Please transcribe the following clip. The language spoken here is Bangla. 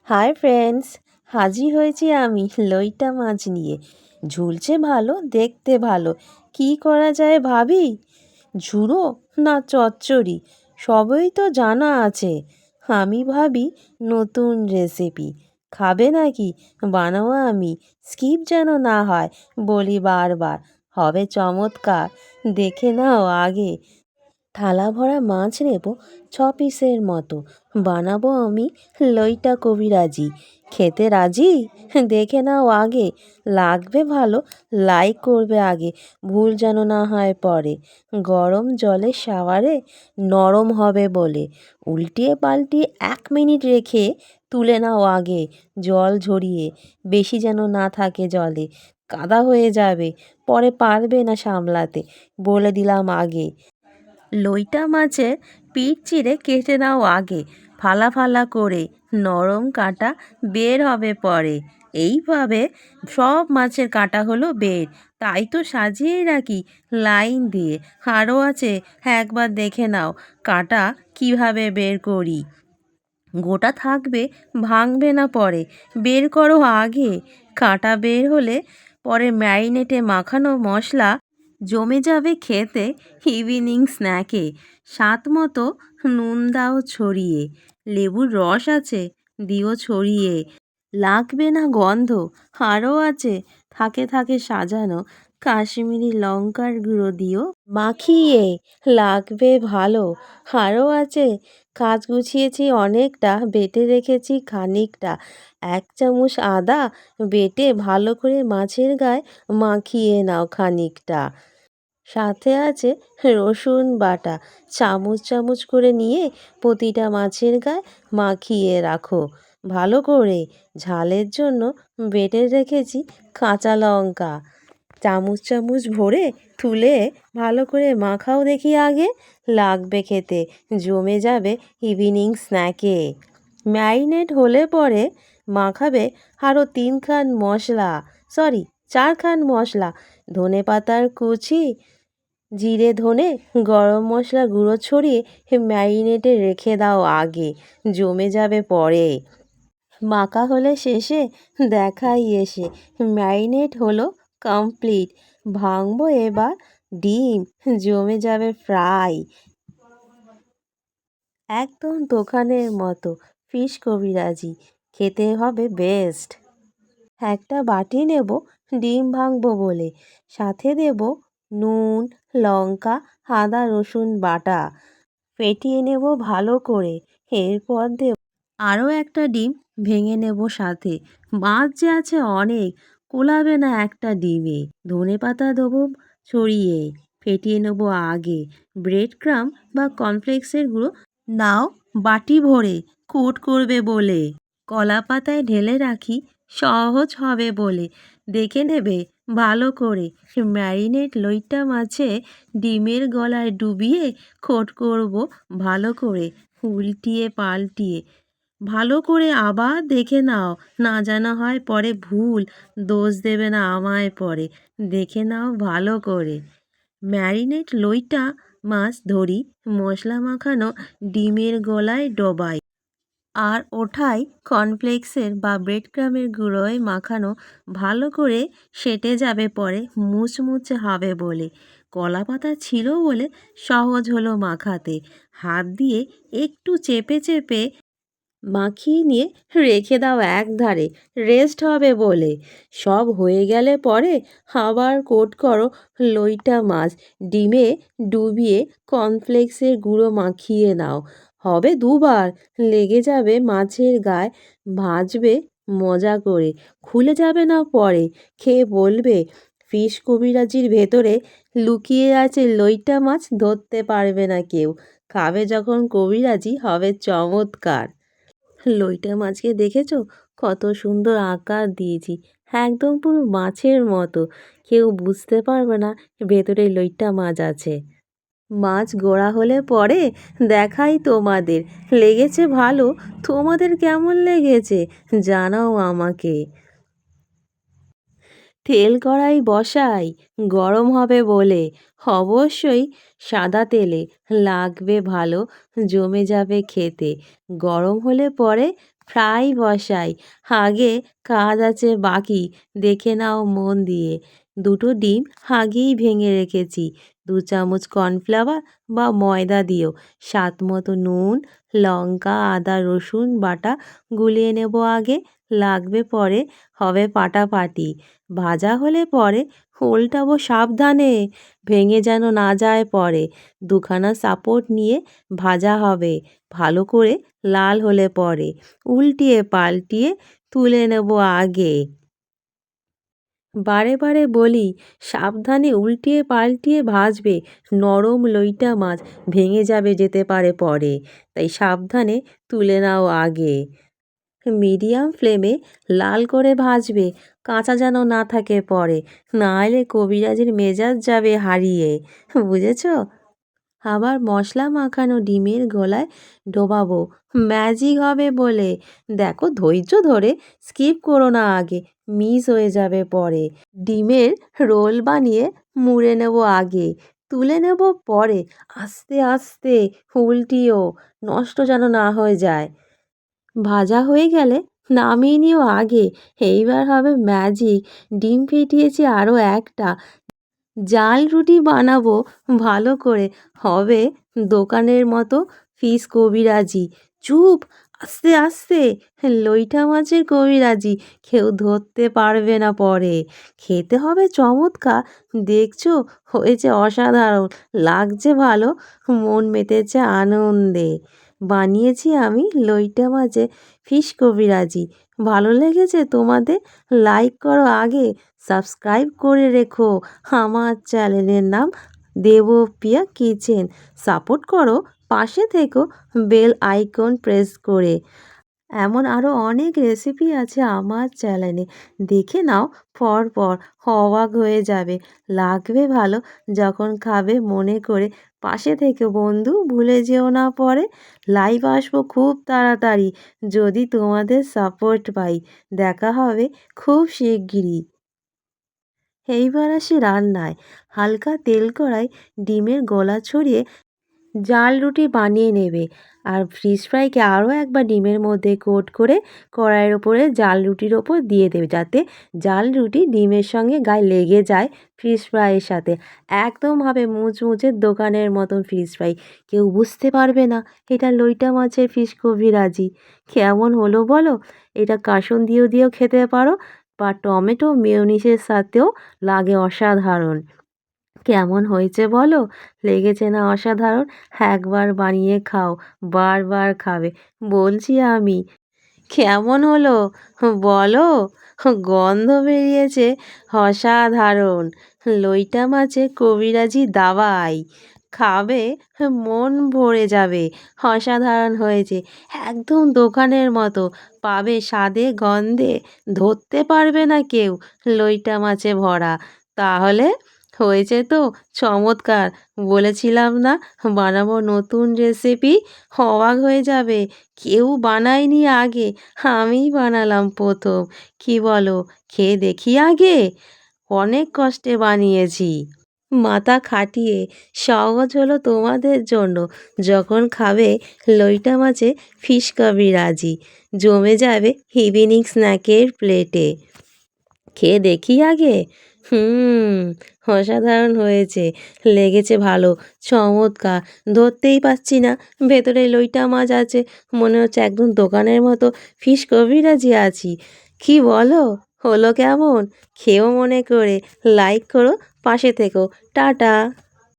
হাই ফ্রেন্ডস, হাজির হয়েছি আমি লইটা মাছ নিয়ে। ঝুলছে ভালো, দেখতে ভালো। কি করা যায় ভাবি, ঝুড়ো না চচ্চড়ি, সবই তো জানা আছে। আমি ভাবি নতুন রেসিপি খাবে নাকি, বানাবো আমি, স্কিপ যেন না হয়, বলি বারবার। হবে চমৎকার, দেখে নাও আগে। থালা ভরা মাছ নেব 6 পিসের মতো, বানাবো আমি লইটা কবিরাজি। খেতে রাজি? দেখে নাও আগে। লাগবে ভালো, লাইক করবে আগে, ভুল যেন না হয় পরে। গরম জলে শাওয়ারে নরম হবে বলে, উল্টিয়ে পাল্টিয়ে 1 মিনিট রেখে তুলে নাও আগে। জল ঝরিয়ে, বেশি যেন না থাকে জলে, কাদা হয়ে যাবে, পরে পারবে না সামলাতে, বলে দিলাম আগে। লইটা মাছের পিঠ চিরে কেটে নাও আগে, ফালা ফালা করে, নরম কাঁটা বের হবে পরে। এইভাবে সব মাছের কাঁটা হলো বের, তাই তো সাজিয়েই রাখি লাইন দিয়ে। আরও আছে, একবার দেখে নাও কাঁটা কিভাবে বের করি। গোটা থাকবে, ভাঙবে না পরে, বের করো আগে। কাঁটা বের হলে পরে ম্যারিনেটে মাখানো মশলা জমে যাবে খেতে ইভিনিং স্ন্যাকে। স্বাদ মতো নুন দাও ছড়িয়ে, লেবুর রস আছে দিও ছড়িয়ে, লাগবে না গন্ধ। আরও আছে, থাকে থাকে সাজানো কাশ্মীরি লঙ্কার গুঁড়ো দিও মাখিয়ে, লাগবে ভালো। আরও আছে, কাজ গুছিয়েছি অনেকটা, বেটে রেখেছি খানিকটা, 1 চামচ আদা বেটে ভালো করে মাছের গায়ে মাখিয়ে নাও খানিকটা। সাথে আছে রসুন বাটা, চামচ চামচ করে নিয়ে প্রতিটা মাছের গায়ে মাখিয়ে রাখো ভালো করে। ঝালের জন্য বেটে রেখেছি কাঁচা লঙ্কা, চামচ চামচ ভরে তুলে ভালো করে মাখাও দেখি আগে। লাগবে খেতে, জমে যাবে ইভিনিং স্ন্যাকে। ম্যারিনেট হলে পরে মাখাবে আরও 3 খান মশলা, সরি 4 খান মশলা। ধনেপাতার কুচি, জিরে ধনে, গরম মশলা গুঁড়ো ছড়িয়ে ম্যারিনেটে রেখে দাও আগে, জমে যাবে পরে। মাখা হলে শেষে দেখাই এসে, ম্যারিনেট হলো কমপ্লিট। ভাঙবো এবার ডিম, জমে যাবে ফ্রাই, একদম দোকানের মতো ফিশ কবিরাজি, খেতে হবে বেস্ট। একটা বাটি নেব ডিম ভাঙবো বলে, সাথে দেব নুন, লঙ্কা, আদা রসুন বাটা, ফেটিয়ে নেব ভালো করে। এরপর দেব আরও একটা ডিম, ভেঙে নেব সাথে। মাছ যে আছে অনেক, কুলাবে না একটা ডিমে। ধনেপাতা দেবো ছড়িয়ে, ফেটিয়ে নেব আগে। ব্রেড ক্রাম বা কর্নফ্লেক্সের গুঁড়ো নাও বাটি ভরে, কোট করবে বলে। কলা পাতায় ঢেলে রাখি, সহজ হবে বলে, দেখে নেবে ভালো করে। ম্যারিনেট লইটা মাছে ডিমের গলায় ডুবিয়ে কোট করব ভালো করে, উল্টিয়ে পাল্টিয়ে ভালো করে আবার দেখে নাও, না জানা হয় পরে ভুল, দোষ দেবে না আমায় পরে, দেখে নাও ভালো করে। ম্যারিনেট লইটা মাছ ধরি, মশলা মাখানো ডিমের গলায় ডোবাই, আর ওঠাই কর্নফ্লেক্সের বা ব্রেড ক্রামের গুঁড়োয় মাখানো ভালো করে, সেটে যাবে পরে, মুচমুচে হবে বলে। কলা পাতা ছিল বলে সহজ হলো মাখাতে, হাত দিয়ে একটু চেপে চেপে মাখিয়ে নিয়ে রেখে দাও একধারে, রেস্ট হবে বলে। সব হয়ে গেলে পরে আবার কোট করো লইটা মাছ, ডিমে ডুবিয়ে কর্নফ্লেক্সের গুঁড়ো মাখিয়ে নাও। হবে দুবার, লেগে যাবে মাছের গায়ে, ভাজবে মজা করে, খুলে যাবে না পরে। খেয়ে বলবে ফিশ কবিরাজির ভেতরে লুকিয়ে আছে লইটা মাছ, ধরতে পারবে না কেউ। খাবে যখন কবিরাজি, হবে চমৎকার। লইটা মাছকে দেখেছো কত সুন্দর আকার দিয়েছি, একদম পুরো মাছের মতো, কেউ বুঝতে পারবে না ভেতরে লইটা মাছ আছে। মাছ গোড়া হলে পরে দেখাই তোমাদের, লেগেছে ভালো, তোমাদের কেমন লেগেছে জানাও আমাকে। তেল কড়াই বসাই, গরম হবে বলে, অবশ্যই সাদা তেলে, লাগবে ভালো, জমে যাবে খেতে। গরম হলে পরে ফ্রাই বসাই। আগে কাজ আছে বাকি, দেখে নাও মন দিয়ে। দুটো ডিম আগেই ভেঙে রেখেছি। 2 চামচ কর্নফ্লাওয়ার বা ময়দা দিও। স্বাদ মতো নুন, লঙ্কা, আদা রসুন বাটা গুলিয়ে নেব আগে, লাগবে পরে, হবে পাটাপাটি। ভাজা হলে পরে উল্টাবো সাবধানে, ভেঙে যেন না যায় পরে। দুখানা সাপোর্ট নিয়ে ভাজা হবে ভালো করে, লাল হলে পরে উল্টিয়ে পাল্টিয়ে তুলে নেব আগে। বারে বারে বলি সাবধানে উল্টিয়ে পাল্টিয়ে ভাজবে, নরম লইটা মাছ ভেঙে যাবে যেতে পারে পরে, তাই সাবধানে তুলে নাও আগে। মিডিয়াম ফ্লেমে লাল করে ভাজবে, কাঁচা যেন না থাকে পরে, নাহলে কবিরাজের মেজাজ যাবে হারিয়ে, বুঝেছো? আবার মশলা মাখানো ডিমের গলায় ডোবাবো, ম্যাজিক হবে বলে। দেখো ধৈর্য ধরে, স্কিপ করো না আগে, মিস হয়ে যাবে পরে। ডিমের রোল বানিয়ে মুড়ে নেব আগে, তুলে নেব পরে, আস্তে আস্তে উল্টিও, নষ্ট যেন না হয়ে যায়। ভাজা হয়ে গেলে নামিয়ে নিও আগে, এইবার হবে ম্যাজিক। ডিম ফেটিয়েছি আরও একটা, জাল রুটি বানাবো ভালো করে, হবে দোকানের মতো ফিশ কবিরাজি। চুপ, আস্তে আস্তে, লইটা মাছের কবিরাজি, কেউ ধরতে পারবে না পরে। খেতে হবে চমৎকার, দেখছো হয়েছে অসাধারণ, লাগছে ভালো, মন মেতেছে আনন্দে। বানিয়েছি আমি লইটা মাছের ফিশ কবিরাজি। ভালো লেগেছে তোমাদের? লাইক করো আগে, সাবস্ক্রাইব করে রেখো। আমার চ্যানেলের নাম দেবপ্রিয়া কিচেন। সাপোর্ট করো, পাশে থেকো বেল আইকন প্রেস করে। এমন আরও অনেক রেসিপি আছে আমার চ্যানেলে, দেখে নাও পরপর, অবাক হয়ে যাবে, লাগবে ভালো। যখন খাবে মনে করে পাশে থেকে বন্ধু, ভুলে যেও না পরে। লাইভ আসবো খুব তাড়াতাড়ি, যদি তোমাদের সাপোর্ট পাই। দেখা হবে খুব শিগগিরই। এইবার আসি রান্নায়। হালকা তেল কড়াই, ডিমের গোলা ছড়িয়ে জাল রুটি বানিয়ে নেবে। আর ফিশ ফ্রাইকে আরও একবার ডিমের মধ্যে কোট করে কড়াইয়ের ওপরে জাল রুটির ওপর দিয়ে দেবে, যাতে জাল রুটি ডিমের সঙ্গে গায়ে লেগে যায় ফিশ ফ্রাইয়ের সাথে। একদম হবে মুচমুচে দোকানের মতন ফিশ ফ্রাই, কেউ বুঝতে পারবে না এটা লইটা মাছের ফিশ কবিরাজি। কেমন হলো বলো? এটা কাসুন দিয়েও খেতে পারো, বা টমেটো মেয়োনিজের সাথেও লাগে অসাধারণ। কেমন হয়েছে বলো? লেগেছে না অসাধারণ? একবার বানিয়ে খাও, বারবার খাবে বলছি আমি। কেমন হলো বলো? গন্ধ বেরিয়েছে অসাধারণ। লইটা মাছের কবিরাজি দাওয়াই, খাবে মন ভরে যাবে। অসাধারণ হয়েছে, একদম দোকানের মতো, পাবে স্বাদে গন্ধে, ধরতে পারবে না কেউ, লইটা মাছে ভরা। তাহলে হয়েছে তো চমৎকার, বলেছিলাম না বানাবো নতুন রেসিপি, অবাক হয়ে যাবে। কেউ বানায়নি আগে, আমিই বানালাম প্রথম। কি বলো, খেয়ে দেখি আগে? অনেক কষ্টে বানিয়েছি, মাথা খাটিয়ে। সহজ হলো তোমাদের জন্য, যখন খাবে লইটা মাছে ফিশ কবিরাজি, জমে যাবে ইভিনিং স্ন্যাকের প্লেটে। খেয়ে দেখি আগে? হুম, অসাধারণ হয়েছে, লেগেছে ভালো, চমৎকার। ধরতেই পারছি না ভেতরে লইটা মাছ আছে, মনে হচ্ছে একদম দোকানের মতো ফিশ কবিরাজি আছি। কি বলো, হলো কেমন? খেয়েও মনে করে লাইক করো, পাশে থেকো। টাটা।